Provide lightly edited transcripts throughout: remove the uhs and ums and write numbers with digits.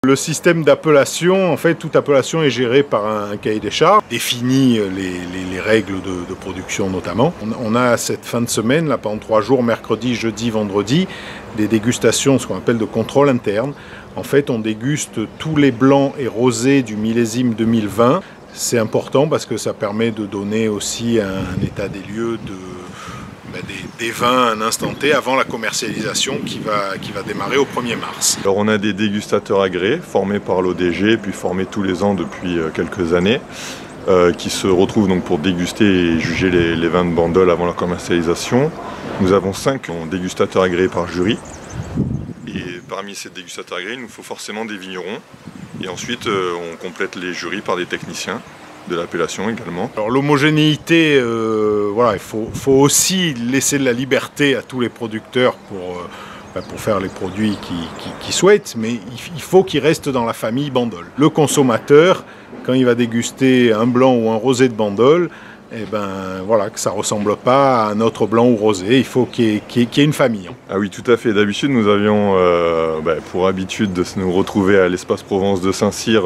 Le système d'appellation, en fait, toute appellation est gérée par un cahier des charges, définit les règles de production notamment. On a cette fin de semaine, là, pendant 3 jours, mercredi, jeudi, vendredi, des dégustations, ce qu'on appelle de contrôle interne. En fait, on déguste tous les blancs et rosés du millésime 2020. C'est important parce que ça permet de donner aussi un état des lieux des vins à un instant T avant la commercialisation qui va démarrer au 1er mars. Alors on a des dégustateurs agréés formés par l'ODG, puis formés tous les ans depuis quelques années, qui se retrouvent donc pour déguster et juger les vins de Bandol avant la commercialisation. Nous avons 5 dégustateurs agréés par jury. Et parmi ces dégustateurs agréés, il nous faut forcément des vignerons. Et ensuite, on complète les jurys par des techniciens de l'appellation également. Alors l'homogénéité, voilà, il faut aussi laisser de la liberté à tous les producteurs pour faire les produits qu'ils souhaitent, mais il faut qu'ils restent dans la famille Bandol. Le consommateur, quand il va déguster un blanc ou un rosé de Bandol, eh ben, voilà, que ça ne ressemble pas à un autre blanc ou rosé, il faut qu'il y ait une famille. Ah oui, tout à fait. D'habitude, nous avions pour habitude de nous retrouver à l'Espace Provence de Saint-Cyr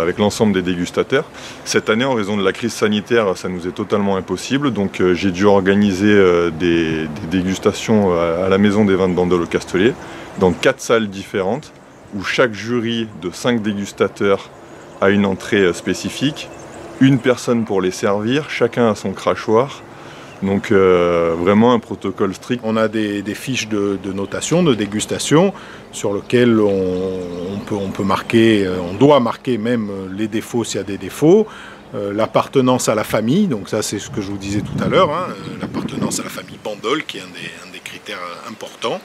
avec l'ensemble des dégustateurs. Cette année, en raison de la crise sanitaire, ça nous est totalement impossible. Donc j'ai dû organiser des dégustations à la Maison des Vins de Bandol au Castellet, dans 4 salles différentes, où chaque jury de 5 dégustateurs a une entrée spécifique. Une personne pour les servir, chacun a son crachoir, donc vraiment un protocole strict. On a des fiches de notation, de dégustation, sur lesquelles on peut marquer, on doit marquer même les défauts s'il y a des défauts, l'appartenance à la famille, donc ça c'est ce que je vous disais tout à l'heure, hein, l'appartenance à la famille Bandol qui est un des critères importants.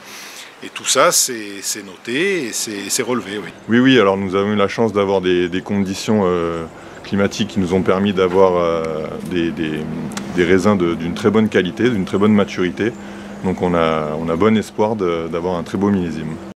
Et tout ça, c'est noté et c'est relevé, oui. Oui, alors nous avons eu la chance d'avoir des conditions climatiques qui nous ont permis d'avoir des raisins d'une très bonne qualité, d'une très bonne maturité. Donc on a bon espoir d'avoir un très beau millésime.